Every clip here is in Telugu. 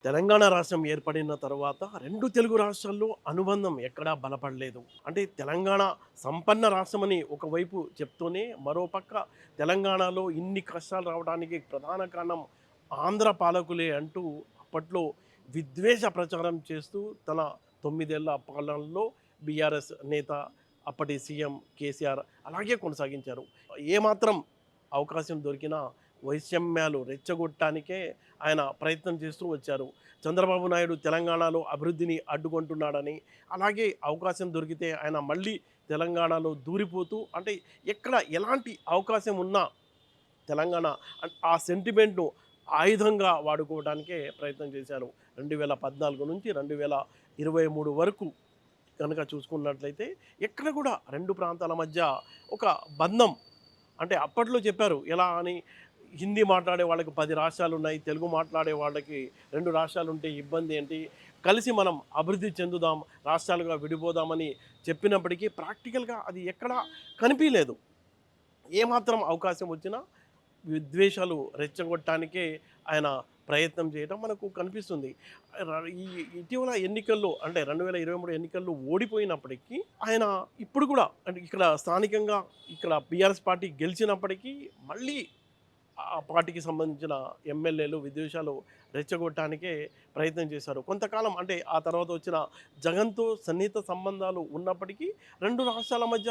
తెలంగాణ రాష్ట్రం ఏర్పడిన తర్వాత 2 తెలుగు రాష్ట్రాల్లో అనుబంధం ఎక్కడా బలపడలేదు. అంటే తెలంగాణ సంపన్న రాష్ట్రమని ఒకవైపు చెప్తూనే, మరోపక్క తెలంగాణలో ఇన్ని కష్టాలు రావడానికి ప్రధాన కారణం ఆంధ్ర పాలకులే అంటూ అప్పట్లో విద్వేష ప్రచారం చేస్తూ తన 9 ఏళ్ల పాలనలో బీఆర్ఎస్ నేత అప్పటి సీఎం కేసీఆర్ అలాగే కొనసాగించారు. ఏమాత్రం అవకాశం దొరికినా వైషమ్యాలు రెచ్చగొట్టడానికే ఆయన ప్రయత్నం చేస్తూ వచ్చారు. చంద్రబాబు నాయుడు తెలంగాణలో అభివృద్ధిని అడ్డుకుంటున్నాడని, అలాగే అవకాశం దొరికితే ఆయన మళ్ళీ తెలంగాణలో దూరిపోతూ అంటే ఎక్కడ ఎలాంటి అవకాశం ఉన్నా తెలంగాణ ఆ సెంటిమెంట్‌ను ఆయుధంగా వాడుకోవడానికే ప్రయత్నం చేశారు. 2014 నుంచి 2023 వరకు గనక చూసుకున్నట్లయితే ఎక్కడ కూడా 2 ప్రాంతాల మధ్య ఒక బంధం అంటే అప్పట్లో చెప్పారు. ఎలా అని హిందీ మాట్లాడే వాళ్ళకి 10 రాష్ట్రాలున్నాయి. తెలుగు మాట్లాడే వాళ్ళకి 2 రాష్ట్రాలుంటే ఇబ్బంది ఏంటి? కలిసి మనం అభివృద్ధి చెందుదాం, రాష్ట్రాలుగా విడిపోదామని చెప్పినప్పటికీ ప్రాక్టికల్‌గా అది ఎక్కడా కనిపియలేదు. ఏమాత్రం అవకాశం వచ్చినా విద్వేషాలు రెచ్చగొట్టడానికే ఆయన ప్రయత్నం చేయడం మనకు కనిపిస్తుంది. ఈ ఇటీవల ఎన్నికల్లో అంటే 2023 ఎన్నికల్లో ఓడిపోయినప్పటికీ ఆయన ఇప్పుడు కూడా అంటే ఇక్కడ స్థానికంగా ఇక్కడ బీఆర్ఎస్ పార్టీ గెలిచినప్పటికీ మళ్ళీ ఆ పార్టీకి సంబంధించిన ఎమ్మెల్యేలు విద్వేషాలు రెచ్చగొట్టడానికే ప్రయత్నం చేశారు. కొంతకాలం అంటే ఆ తర్వాత వచ్చిన జగన్‌తో సన్నిహిత సంబంధాలు ఉన్నప్పటికీ 2 రాష్ట్రాల మధ్య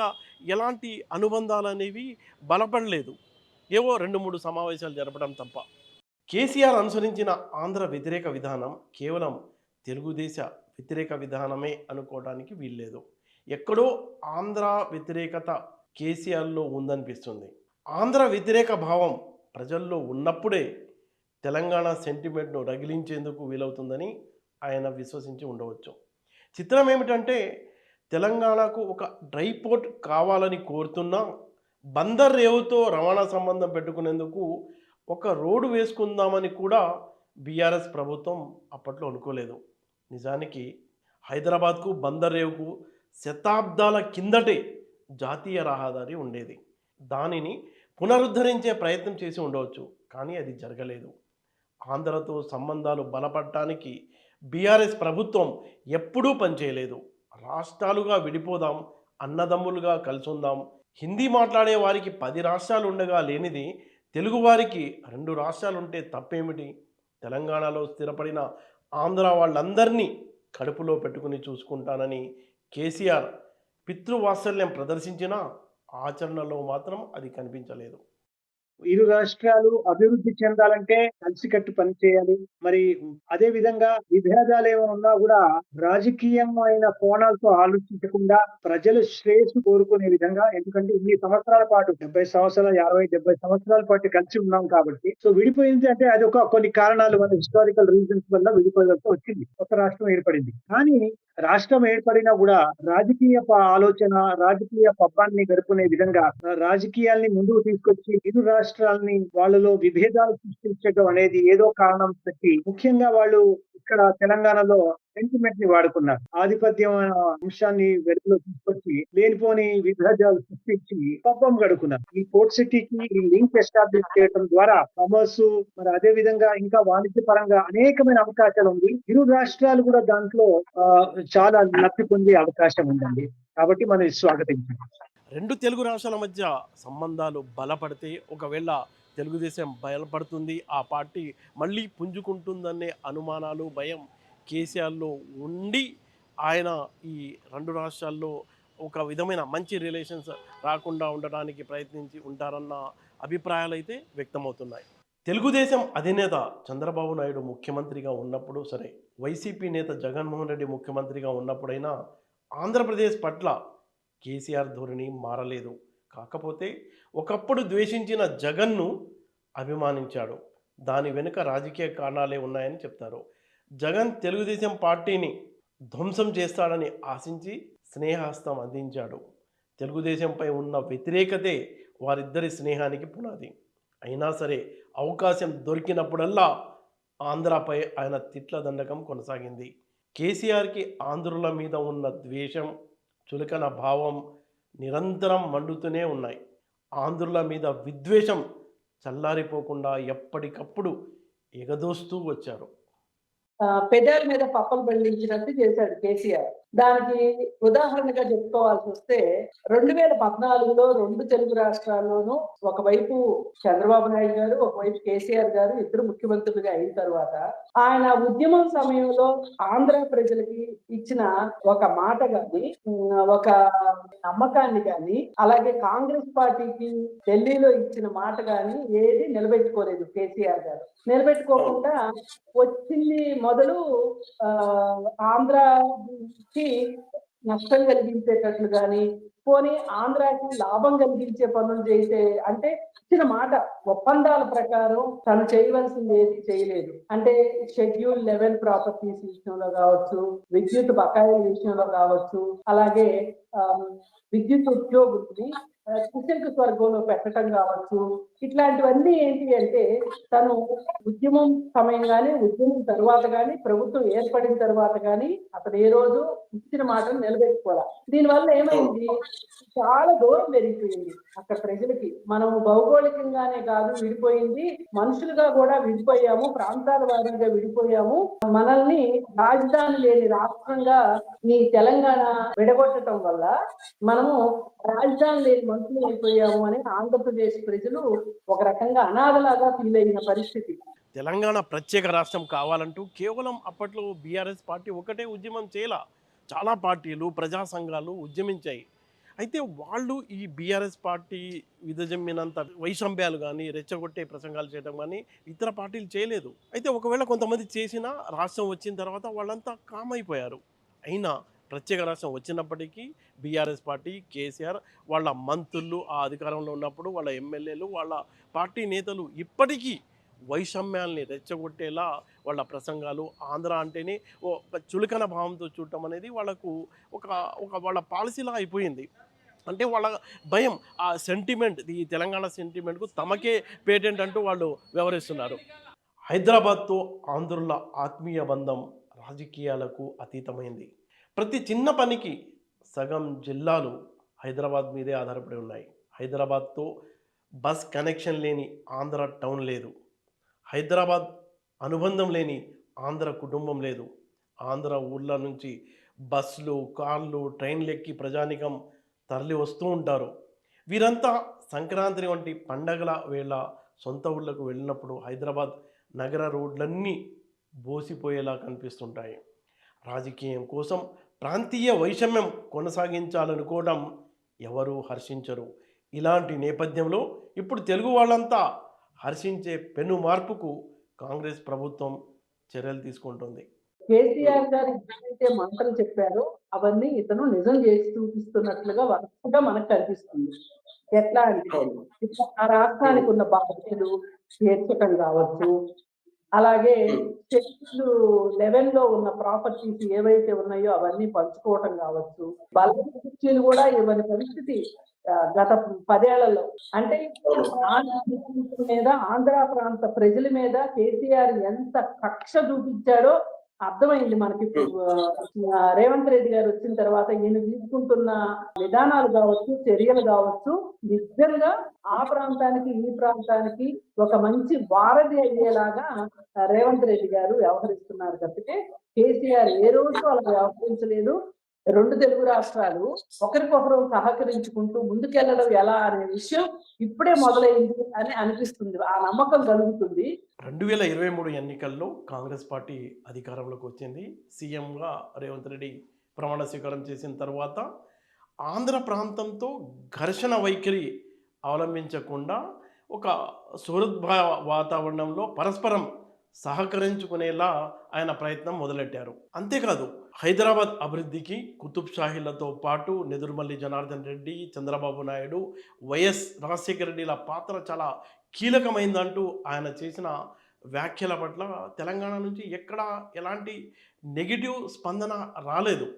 ఎలాంటి అనుబంధాలనేవి బలపడలేదు. ఏవో 2, 3 సమావేశాలు జరపడం తప్ప. కేసీఆర్ అనుసరించిన ఆంధ్ర వ్యతిరేక విధానం కేవలం తెలుగుదేశ వ్యతిరేక విధానమే అనుకోవడానికి వీల్లేదు. ఎక్కడో ఆంధ్ర వ్యతిరేకత కేసీఆర్‌లో ఉందనిపిస్తుంది. ఆంధ్ర వ్యతిరేక భావం ప్రజల్లో ఉన్నప్పుడే తెలంగాణ సెంటిమెంట్‌ను రగిలించేందుకు వీలవుతుందని ఆయన విశ్వసించి ఉండవచ్చు. చిత్రం ఏమిటంటే తెలంగాణకు ఒక డ్రై పోర్ట్ కావాలని కోరుతున్నా బందర్ రేవుతో రవాణా సంబంధం పెట్టుకునేందుకు ఒక రోడ్డు వేసుకుందామని కూడా బీఆర్ఎస్ ప్రభుత్వం అప్పట్లో అనుకోలేదు. నిజానికి హైదరాబాద్‌కు బందర్ రేవుకు శతాబ్దాల కిందటే జాతీయ రహదారి ఉండేది. దానిని పునరుద్ధరించే ప్రయత్నం చేసి ఉండవచ్చు. కానీ అది జరగలేదు. ఆంధ్రతో సంబంధాలు బలపడటానికి బీఆర్ఎస్ ప్రభుత్వం ఎప్పుడూ పనిచేయలేదు. రాష్ట్రాలుగా విడిపోదాం, అన్నదమ్ములుగా కలిసుందాం, హిందీ మాట్లాడే వారికి 10 రాష్ట్రాలు ఉండగా లేనిది తెలుగువారికి 2 రాష్ట్రాలుంటే తప్పేమిటి? తెలంగాణలో స్థిరపడిన ఆంధ్ర వాళ్ళందరినీ కడుపులో పెట్టుకుని చూసుకుంటానని కేసీఆర్ పితృవాత్సల్యం ప్రదర్శించినా ఆచరణలో మాత్రం అది కనిపించలేదు. ఇరు రాష్ట్రాలు అభివృద్ధి చెందాలంటే కలిసికట్టు పనిచేయాలి. మరి అదే విధంగా విభేదాలేమైనా ఉన్నా గూడా రాజకీయమైన కోణాలతో ఆలోచించకుండా ప్రజల శ్రేయస్సు కోరుకునే విధంగా ఎందుకంటే ఇన్ని సంవత్సరాల పాటు 70 సంవత్సరాలు, 50, 70 సంవత్సరాల పాటు కలిసి ఉన్నాం కాబట్టి సో విడిపోయింది అంటే అదొక కొన్ని కారణాల వల్ల హిస్టారికల్ రీజన్స్ వల్ల విడిపోవాల్సి వచ్చింది. కొత్త రాష్ట్రం ఏర్పడింది. కానీ రాష్ట్రం ఏర్పడినా గూడా రాజకీయ ఆలోచన, రాజకీయ పబ్బాన్ని గడుపుకునే విధంగా రాజకీయాల్ని ముందుకు తీసుకొచ్చి ఇరు రాష్ట్రాల్ని వాళ్ళలో విభేదాలు సృష్టించడం అనేది ఏదో కారణం పెట్టి ముఖ్యంగా వాళ్ళు ఇక్కడ తెలంగాణలో సెంటిమెంట్ ని వాడుకున్నారు. ఆధిపత్యం అంశాన్ని వెలుగులో తీసుకొచ్చి లేనిపోని విభేదాలు సృష్టించి పబ్బం గడుకున్నారు. ఈ పోర్ట్ సిటీకి ఈ లింక్ ఎస్టాబ్లిష్ చేయడం ద్వారా కామర్స్ మరి అదే విధంగా ఇంకా వాణిజ్య పరంగా అనేకమైన అవకాశాలు ఉంది. ఇరు రాష్ట్రాలు కూడా దాంట్లో చాలా లబ్ధి పొందే అవకాశం ఉందండి. కాబట్టి మనం స్వాగతించాలి. 2 తెలుగు రాష్ట్రాల మధ్య సంబంధాలు బలపడితే ఒకవేళ తెలుగుదేశం బలపడుతుంది. ఆ పార్టీ మళ్ళీ పుంజుకుంటుందనే అనుమానాలు, భయం కేసీఆర్‌లో ఉండి ఆయన ఈ 2 రాష్ట్రాల్లో ఒక విధమైన మంచి రిలేషన్స్ రాకుండా ఉండడానికి ప్రయత్నించి ఉంటారన్న అభిప్రాయాలైతే వ్యక్తమవుతున్నాయి. తెలుగుదేశం అధినేత చంద్రబాబు నాయుడు ముఖ్యమంత్రిగా ఉన్నప్పుడు సరే, వైసీపీ నేత జగన్మోహన్ రెడ్డి ముఖ్యమంత్రిగా ఉన్నప్పుడైనా ఆంధ్రప్రదేశ్ పట్ల కేసీఆర్ ధోరణి మారలేదు. కాకపోతే ఒకప్పుడు ద్వేషించిన జగన్ను అభిమానించాడు. దాని వెనుక రాజకీయ కారణాలే ఉన్నాయని చెప్తారు. జగన్ తెలుగుదేశం పార్టీని ధ్వంసం చేస్తాడని ఆశించి స్నేహహస్తం అందించాడు. తెలుగుదేశంపై ఉన్న వ్యతిరేకతే వారిద్దరి స్నేహానికి పునాది. అయినా సరే అవకాశం దొరికినప్పుడల్లా ఆంధ్రాపై ఆయన తిట్ల దండకం కొనసాగింది. కేసీఆర్‌కి ఆంధ్రుల మీద ఉన్న ద్వేషం, చులకన భావం నిరంతరం మండుతూనే ఉన్నాయి. ఆంధ్రుల మీద విద్వేషం చల్లారిపోకుండా ఎప్పటికప్పుడు ఎగదోస్తూ వచ్చారు. పెదాల మీద పప్పలు బండించినట్టు చేశాడు కేసీఆర్. దానికి ఉదాహరణగా చెప్పుకోవాల్సి వస్తే 2014లో 2 తెలుగు రాష్ట్రాల్లోనూ ఒకవైపు చంద్రబాబు నాయుడు గారు, ఒకవైపు కేసీఆర్ గారు ఇద్దరు ముఖ్యమంత్రులుగా అయిన తర్వాత ఆయన ఉద్యమం సమయంలో ఆంధ్ర ప్రజలకి ఇచ్చిన ఒక మాట గాని, ఒక నమ్మకాన్ని గాని, అలాగే కాంగ్రెస్ పార్టీకి ఢిల్లీలో ఇచ్చిన మాట గాని ఏది నిలబెట్టుకోలేదు కేసీఆర్ గారు. నిలబెట్టుకోకుండా వచ్చింది మొదలు ఆంధ్రకి నష్టం కలిగించేటట్లు గాని, పోనీ ఆంధ్రాకి లాభం కలిగించే పనులు చేసే, అంటే ఇచ్చిన మాట ఒప్పందాల ప్రకారం తను చేయవలసింది ఏది చేయలేదు. అంటే షెడ్యూల్ 11 ప్రాపర్టీస్ విషయంలో కావచ్చు, విద్యుత్ బకాయిల విషయంలో కావచ్చు, అలాగే విద్యుత్ ఉద్యోగుల్ని కుశంక స్వర్గంలో పెట్టడం కావచ్చు, ఇట్లాంటివన్నీ ఏంటి అంటే తను ఉద్యమం సమయం గాని, ఉద్యమం తర్వాత గాని, ప్రభుత్వం ఏర్పడిన తర్వాత గాని అతను ఏ రోజు ఇచ్చిన మాటను నిలబెట్టుకోవాలి. దీనివల్ల ఏమైంది, చాలా దూరం పెరిగిపోయింది అక్కడ ప్రజలకి. మనం భౌగోళికంగానే కాదు విడిపోయింది, మనుషులుగా కూడా విడిపోయాము, ప్రాంతాల వారీగా విడిపోయాము. మనల్ని రాజధాని లేని రాష్ట్రంగా ఈ తెలంగాణ విడగొట్టడం వల్ల మనము రాజధాని లేని మనుషులు అయిపోయాము అని ఆంధ్రప్రదేశ్ ప్రజలు ఒక రకంగా అనాథలాగా ఫీల్ అయిన పరిస్థితి. తెలంగాణ ప్రత్యేక రాష్ట్రం కావాలంటూ కేవలం అప్పట్లో బీఆర్ఎస్ పార్టీ ఒకటే ఉద్యమం చేయలా, చాలా పార్టీలు ప్రజా సంఘాలు ఉద్యమించాయి. అయితే వాళ్ళు ఈ బీఆర్ఎస్ పార్టీ విదజమ్మినంత వైషమ్యాలు కానీ, రెచ్చగొట్టే ప్రసంగాలు చేయడం కానీ ఇతర పార్టీలు చేయలేదు. అయితే ఒకవేళ కొంతమంది చేసినా రాష్ట్రం వచ్చిన తర్వాత వాళ్ళంతా కామ్ అయిపోయారు. అయినా ప్రత్యేక రాష్ట్రం వచ్చినప్పటికీ బీఆర్ఎస్ పార్టీ, కేసీఆర్, వాళ్ళ మంత్రులు ఆ అధికారంలో ఉన్నప్పుడు వాళ్ళ ఎమ్మెల్యేలు, వాళ్ళ పార్టీ నేతలు ఇప్పటికీ వైషమ్యాల్ని రెచ్చగొట్టేలా వాళ్ళ ప్రసంగాలు, ఆంధ్ర అంటేనే ఒక చులకన భావంతో చూడటం అనేది వాళ్ళకు ఒక ఒక వాళ్ళ పాలసీలా అయిపోయింది. అంటే వాళ్ళ భయం, ఆ సెంటిమెంట్, ఈ తెలంగాణ సెంటిమెంట్కు తమకే పేటెంట్ అంటూ వాళ్ళు వ్యవహరిస్తున్నారు. హైదరాబాద్తో ఆంధ్రుల ఆత్మీయ బంధం రాజకీయాలకు అతీతమైంది. ప్రతి చిన్న పనికి సగం జిల్లాలు హైదరాబాద్ మీదే ఆధారపడి ఉన్నాయి. హైదరాబాద్తో బస్ కనెక్షన్ లేని ఆంధ్ర టౌన్ లేదు. హైదరాబాద్ అనుబంధం లేని ఆంధ్ర కుటుంబం లేదు. ఆంధ్ర ఊళ్ళ నుంచి బస్సులు, కార్లు, ట్రైన్లు ఎక్కి ప్రజానికం తరలి వస్తూ ఉంటారు. వీరంతా సంక్రాంతి వంటి పండగల వేళ సొంత ఊళ్ళకు వెళ్ళినప్పుడు హైదరాబాద్ నగర రోడ్లన్నీ బోసిపోయేలా కనిపిస్తుంటాయి. రాజకీయం కోసం ప్రాంతీయ వైషమ్యం కొనసాగించాలనుకోవడం ఎవరూ హర్షించరు. ఇలాంటి నేపథ్యంలో ఇప్పుడు తెలుగు వాళ్ళంతా హర్షించే పెను మార్పుకు కాంగ్రెస్ ప్రభుత్వం చర్యలు తీసుకుంటుంది. కేసీఆర్ గారు ఏదైతే మంత్రం చెప్పారో అవన్నీ ఇతను నిజం చేసి చూపిస్తున్నట్లుగా వరుసగా మనకు కనిపిస్తుంది. ఎట్లా అంటే ఇప్పుడు ఆ రాష్ట్రానికి ఉన్న బాధ్యతలు తీర్చడం కావచ్చు, అలాగే షెడ్యూల్ 11లో ఉన్న ప్రాపర్టీస్ ఏవైతే ఉన్నాయో అవన్నీ పంచుకోవటం కావచ్చు, బల కుర్చీలు కూడా ఇవ్వని పరిస్థితి గత 10 ఏళ్లలో. అంటే ఆంధ్ర మీద, ఆంధ్ర ప్రాంత ప్రజల మీద కేసీఆర్ ఎంత కక్ష చూపించాడో అర్థమైంది మనకి. రేవంత్ రెడ్డి గారు వచ్చిన తర్వాత ఈయన తీసుకుంటున్న విధానాలు కావచ్చు, చర్యలు కావచ్చు, నిజంగా ఆ ప్రాంతానికి ఈ ప్రాంతానికి ఒక మంచి వారధి అయ్యేలాగా రేవంత్ రెడ్డి గారు వ్యవహరిస్తున్నారు తప్పితే కేసీఆర్ ఏ రోజు అలా వ్యవహరించలేదు. 2 తెలుగు రాష్ట్రాలు ఒకరికొకరు సహకరించుకుంటూ ముందుకెళ్లడం ఎలా అనే విషయం ఇప్పుడే మొదలైంది అని అనిపిస్తుంది. ఆ నమ్మకం కలుగుతుంది. 2023 ఎన్నికల్లో కాంగ్రెస్ పార్టీ అధికారంలోకి వచ్చింది. సీఎంగా రేవంత్ రెడ్డి ప్రమాణ స్వీకారం చేసిన తర్వాత ఆంధ్ర ప్రాంతంతో ఘర్షణ వైఖరి అవలంబించకుండా ఒక సుహృద్భావ వాతావరణంలో పరస్పరం సహకరించుకునేలా ఆయన ప్రయత్నం మొదలెట్టారు. అంతేకాదు హైదరాబాద్ అభివృద్ధికి కుతుబ్ షాహీలతో పాటు నెదురుమల్లి జనార్దన్ రెడ్డి, చంద్రబాబు నాయుడు, వైఎస్ రాజశేఖర రెడ్డిల పాత్ర చాలా కీలకమైందంటూ ఆయన చేసిన వ్యాఖ్యల పట్ల తెలంగాణ నుంచి ఎక్కడా ఎలాంటి నెగిటివ్ స్పందన రాలేదు.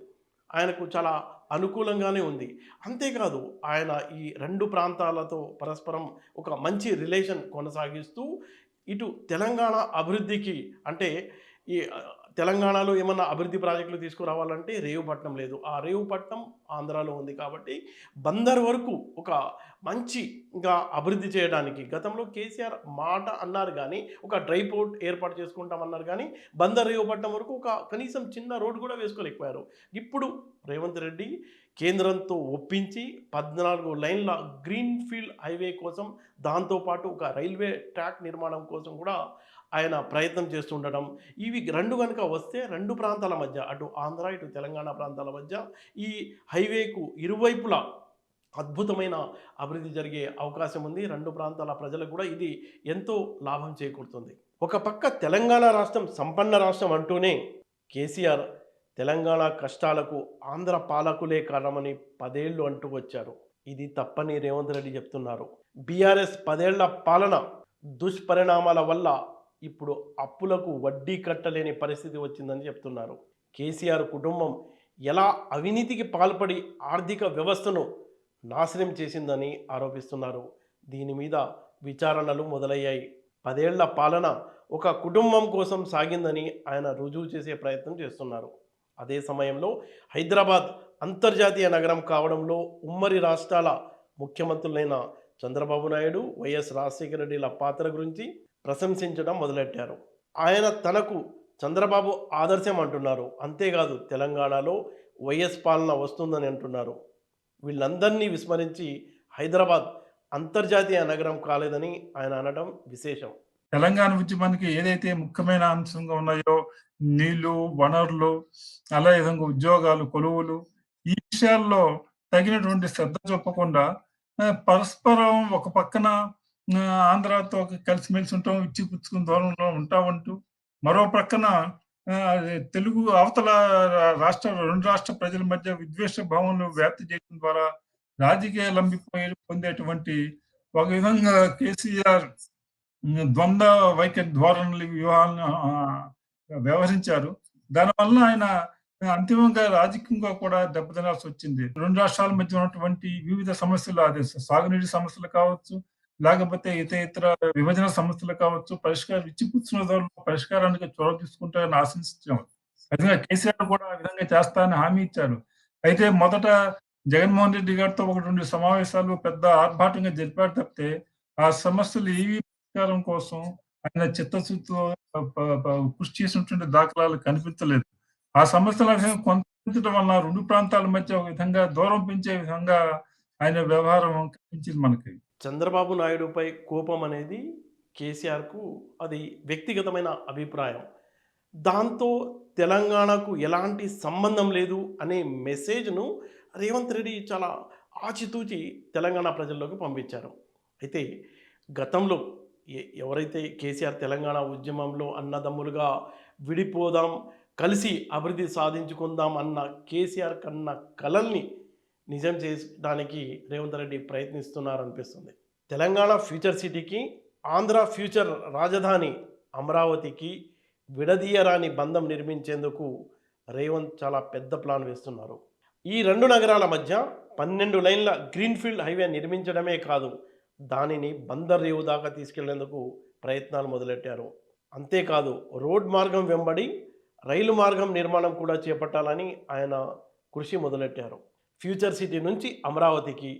ఆయనకు చాలా అనుకూలంగానే ఉంది. అంతేకాదు ఆయన ఈ 2 ప్రాంతాలతో పరస్పరం ఒక మంచి రిలేషన్ కొనసాగిస్తూ ఇటు తెలంగాణ అభివృద్ధికి, అంటే ఈ తెలంగాణలో ఏమన్నా అభివృద్ధి ప్రాజెక్టులు తీసుకురావాలంటే రేవుపట్నం లేదు. ఆ రేవుపట్నం ఆంధ్రాలో ఉంది కాబట్టి బందర్ వరకు ఒక మంచిగా అభివృద్ధి చేయడానికి గతంలో కేసీఆర్ మాట అన్నారు గానీ, ఒక డ్రై పోర్ట్ ఏర్పాటు చేసుకుంటామన్నారు గానీ, బందర్ రేవుపట్నం వరకు ఒక కనీసం చిన్న రోడ్డు కూడా వేసుకోలేకపోయారు. ఇప్పుడు రేవంత్ రెడ్డి కేంద్రంతో ఒప్పించి 14 లైన్ల గ్రీన్‌ఫీల్డ్ హైవే కోసం, దాంతో పాటు ఒక రైల్వే ట్రాక్ నిర్మాణం కోసం కూడా ఆయన ప్రయత్నం చేస్తుండడం, ఇవి 2 గనుక వస్తే 2 ప్రాంతాల మధ్య అటు ఆంధ్ర, ఇటు తెలంగాణ ప్రాంతాల మధ్య ఈ హైవేకు ఇరువైపులా అద్భుతమైన అభివృద్ధి జరిగే అవకాశం ఉంది. 2 ప్రాంతాల ప్రజలకు కూడా ఇది ఎంతో లాభం చేకూరుతుంది. ఒక పక్క తెలంగాణ రాష్ట్రం సంపన్న రాష్ట్రం అంటూనే కేసీఆర్ తెలంగాణ కష్టాలకు ఆంధ్ర పాలకులే కారణమని 10 ఏళ్ళు అంటూ వచ్చారు. ఇది తప్పని రేవంత్ రెడ్డి చెప్తున్నారు. బీఆర్ఎస్ 10 ఏళ్ల పాలన దుష్పరిణామాల వల్ల ఇప్పుడు అప్పులకు వడ్డీ కట్టలేని పరిస్థితి వచ్చిందని చెప్తున్నారు. కేసీఆర్ కుటుంబం ఎలా అవినీతికి పాల్పడి ఆర్థిక వ్యవస్థను నాశనం చేసిందని ఆరోపిస్తున్నారు. దీని మీద విచారణలు మొదలయ్యాయి. 10 ఏళ్ల పాలన ఒక కుటుంబం కోసం సాగిందని ఆయన రుజువు చేసే ప్రయత్నం చేస్తున్నారు. అదే సమయంలో హైదరాబాద్ అంతర్జాతీయ నగరం కావడంలో ఉమ్మడి రాష్ట్రాల ముఖ్యమంత్రులైన చంద్రబాబు నాయుడు, వైఎస్ రాజశేఖర రెడ్డిల పాత్ర గురించి ప్రశంసించడం మొదలెట్టారు. ఆయన తనకు చంద్రబాబు ఆదర్శం అంటున్నారు. అంతేకాదు తెలంగాణలో వైఎస్ పాలన వస్తుందని అంటున్నారు. వీళ్ళందరినీ విస్మరించి హైదరాబాద్ అంతర్జాతీయ నగరం కాలేదని ఆయన అనడం విశేషం. తెలంగాణ ఉద్యమానికి ఏదైతే ముఖ్యమైన అంశంగా ఉన్నాయో నీళ్లు, వనరులు, అలా విధంగా ఉద్యోగాలు, కొలువులు, ఈ విషయాల్లో తగినటువంటి శ్రద్ధ చూపకుండా పరస్పరం ఒక పక్కన ఆంధ్రాతో కలిసిమెలిసి ఉంటాం, ఇచ్చిపుచ్చుకుని దూరంలో ఉంటామంటూ, మరో ప్రక్కన తెలుగు అవతల రెండు రాష్ట్ర ప్రజల మధ్య విద్వేష భావనలు వ్యాప్తి చేయడం ద్వారా రాజకీయ పొందేటువంటి ఒక విధంగా కేసీఆర్ ద్వంద్వ వైఖరి ధోరణులు వ్యూహాలను వ్యవహరించారు. దానివల్ల ఆయన అంతిమంగా రాజకీయంగా కూడా దెబ్బతినాల్సి వచ్చింది. 2 రాష్ట్రాల మధ్య ఉన్నటువంటి వివిధ సమస్యలు, అది సాగునీటి సమస్యలు కావచ్చు, లేకపోతే ఇతర విభజన సమస్యలు కావచ్చు, ఇచ్చిపుచ్చిన పరిష్కారానికి చొరవ తీసుకుంటారని ఆశించాం. విధంగా కేసీఆర్ కూడా ఆ విధంగా చేస్తానని హామీ ఇచ్చారు. అయితే మొదట జగన్మోహన్ రెడ్డి గారితో 1-2 సమావేశాలు పెద్ద ఆర్భాటంగా జరిపారు తప్పితే ఆ సమస్యలు ఏవి పరిష్కారం కోసం ఆయన చిత్తశుద్ధితో కృషి చేసినటువంటి దాఖలాలు కనిపించలేదు. ఆ సమస్యల కొంత వలన 2 ప్రాంతాల మధ్య ఒక విధంగా దూరం పెంచే విధంగా ఆయన వ్యవహారం కనిపించింది మనకి. చంద్రబాబు నాయుడుపై కోపం అనేది కేసీఆర్కు అది వ్యక్తిగతమైన అభిప్రాయం. దాంతో తెలంగాణకు ఎలాంటి సంబంధం లేదు అనే మెసేజ్ను రేవంత్ రెడ్డి చాలా ఆచితూచి తెలంగాణ ప్రజల్లోకి పంపించారు. అయితే గతంలో ఎవరైతే కేసీఆర్ తెలంగాణ ఉద్యమంలో అన్నదమ్ములుగా విడిపోదాం, కలిసి అభివృద్ధి సాధించుకుందాం అన్న కేసీఆర్ కన్న కలల్ని నిజం చేయడానికి రేవంత్ రెడ్డి ప్రయత్నిస్తున్నారనిపిస్తుంది. తెలంగాణ ఫ్యూచర్ సిటీకి, ఆంధ్ర ఫ్యూచర్ రాజధాని అమరావతికి విడదీయరాని బంధం నిర్మించేందుకు రేవంత్ చాలా పెద్ద ప్లాన్ వేస్తున్నారు. ఈ 2 నగరాల మధ్య 12 లైన్ల గ్రీన్ఫీల్డ్ హైవే నిర్మించడమే కాదు, దానిని బందర్ రేవు దాకా తీసుకెళ్లేందుకు ప్రయత్నాలు మొదలెట్టారు. అంతేకాదు రోడ్ మార్గం వెంబడి రైలు మార్గం నిర్మాణం కూడా చేపట్టాలని ఆయన కృషి మొదలెట్టారు. ఫ్యూచర్ సిటీ నుంచి అమరావతికి,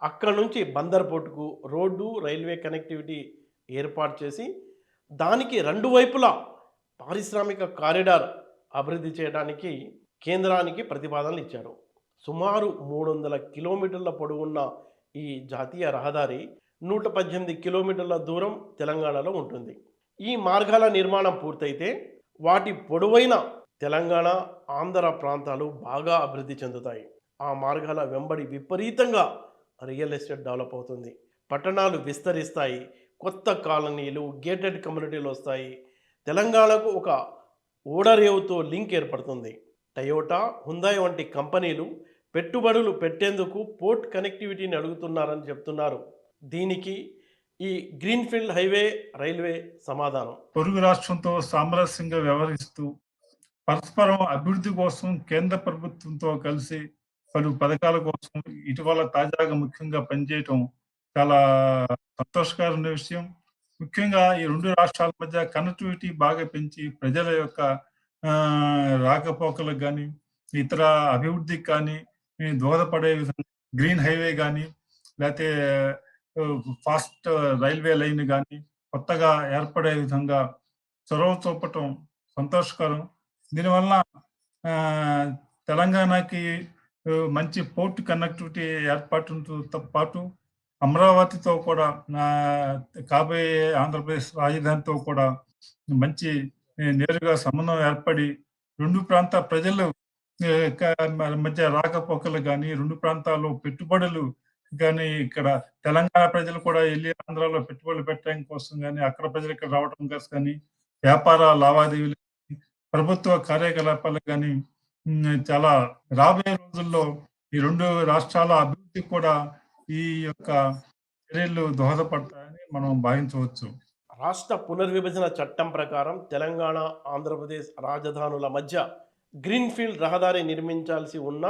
అక్కడ నుంచి బందర్ పోర్టుకు రోడ్డు, రైల్వే కనెక్టివిటీ ఏర్పాటు చేసి దానికి 2 వైపులా పారిశ్రామిక కారిడార్ అభివృద్ధి చేయడానికి కేంద్రానికి ప్రతిపాదనలు ఇచ్చారు. సుమారు 300 కిలోమీటర్ల పొడవున్న ఈ జాతీయ రహదారి 118 కిలోమీటర్ల దూరం తెలంగాణలో ఉంటుంది. ఈ మార్గాల నిర్మాణం పూర్తయితే వాటి పొడవైన తెలంగాణ, ఆంధ్ర ప్రాంతాలు బాగా అభివృద్ధి చెందుతాయి. ఆ మార్గాల వెంబడి విపరీతంగా రియల్ ఎస్టేట్ డెవలప్ అవుతుంది. పట్టణాలు విస్తరిస్తాయి, కొత్త కాలనీలు, గేటెడ్ కమ్యూనిటీలు వస్తాయి. తెలంగాణకు ఒక ఓడరేవుతో లింక్ ఏర్పడుతుంది. టయోటా, హుందాయ్ వంటి కంపెనీలు పెట్టుబడులు పెట్టేందుకు పోర్ట్ కనెక్టివిటీని అడుగుతున్నారని చెప్తున్నారు. దీనికి ఈ గ్రీన్ఫీల్డ్ హైవే, రైల్వే సమాధానం. పొరుగు రాష్ట్రంతో సామరస్యంగా వ్యవహరిస్తూ పరస్పరం అభివృద్ధి కోసం కేంద్ర ప్రభుత్వంతో కలిసి పలు పథకాల కోసం ఇటీవల తాజాగా ముఖ్యంగా పనిచేయటం చాలా సంతోషకరమైన విషయం. ముఖ్యంగా ఈ 2 రాష్ట్రాల మధ్య కనెక్టివిటీ బాగా పెంచి ప్రజల యొక్క రాకపోకలకు కానీ, ఇతర అభివృద్ధికి కానీ దోహదపడే విధంగా గ్రీన్ హైవే కానీ, లేతే ఫాస్ట్ రైల్వే లైన్ కానీ కొత్తగా ఏర్పడే విధంగా చొరవ చూపటం సంతోషకరం. దీనివల్ల తెలంగాణకి మంచి పోర్ట్ కనెక్టివిటీ ఏర్పాటుతో పాటు అమరావతితో కూడా కాబోయే ఆంధ్రప్రదేశ్ రాజధానితో కూడా మంచి నేరుగా సంబంధం ఏర్పడి 2 ప్రాంత ప్రజలు మధ్య రాకపోకలు గానీ, 2 ప్రాంతాల్లో పెట్టుబడులు గానీ, ఇక్కడ తెలంగాణ ప్రజలు కూడా ఎళ్లి ఆంధ్రాలో పెట్టుబడులు పెట్టడం కోసం గానీ, అక్కడ ప్రజలు ఇక్కడ రావడం కోసం గానీ, వ్యాపార లావాదేవీలు, ప్రభుత్వ కార్యకలాపాలకు గానీ చాలా రాబోయే రోజుల్లో ఈ 2 రాష్ట్రాల అభివృద్ధికి కూడా ఈ యొక్క చర్యలు దోహదపడతాయని మనం భావించవచ్చు. రాష్ట్ర పునర్విభజన చట్టం ప్రకారం తెలంగాణ, ఆంధ్రప్రదేశ్ రాజధానుల మధ్య గ్రీన్ఫీల్డ్ రహదారి నిర్మించాల్సి ఉన్న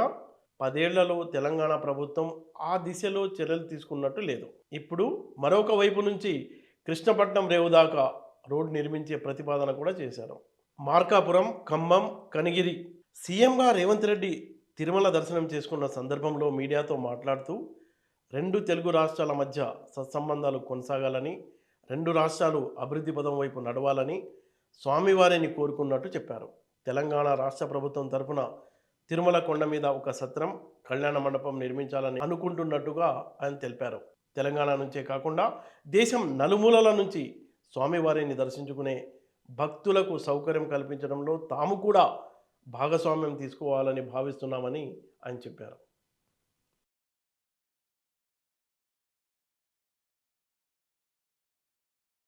10 ఏళ్లలో తెలంగాణ ప్రభుత్వం ఆ దిశలో చర్యలు తీసుకున్నట్టు లేదు. ఇప్పుడు మరొక వైపు నుంచి కృష్ణపట్నం రేవు దాకా రోడ్డు నిర్మించే ప్రతిపాదన కూడా చేశారు. మార్కాపురం, ఖమ్మం, కనిగిరి సీఎంగా రేవంత్ రెడ్డి తిరుమల దర్శనం చేసుకున్న సందర్భంలో మీడియాతో మాట్లాడుతూ 2 తెలుగు రాష్ట్రాల మధ్య సత్సంబంధాలు కొనసాగాలని, 2 రాష్ట్రాలు అభివృద్ధి పదం వైపు నడవాలని స్వామివారిని కోరుకున్నట్టు చెప్పారు. తెలంగాణ రాష్ట్ర ప్రభుత్వం తరఫున తిరుమల కొండ మీద ఒక సత్రం, కళ్యాణ మండపం నిర్మించాలని అనుకుంటున్నట్టుగా ఆయన తెలిపారు. తెలంగాణ నుంచే కాకుండా దేశం నలుమూలల నుంచి స్వామివారిని దర్శించుకునే భక్తులకు సౌకర్యం కల్పించడంలో తాము కూడా భాగస్వామ్యం తీసుకోవాలని భావిస్తున్నామని ఆయన చెప్పారు.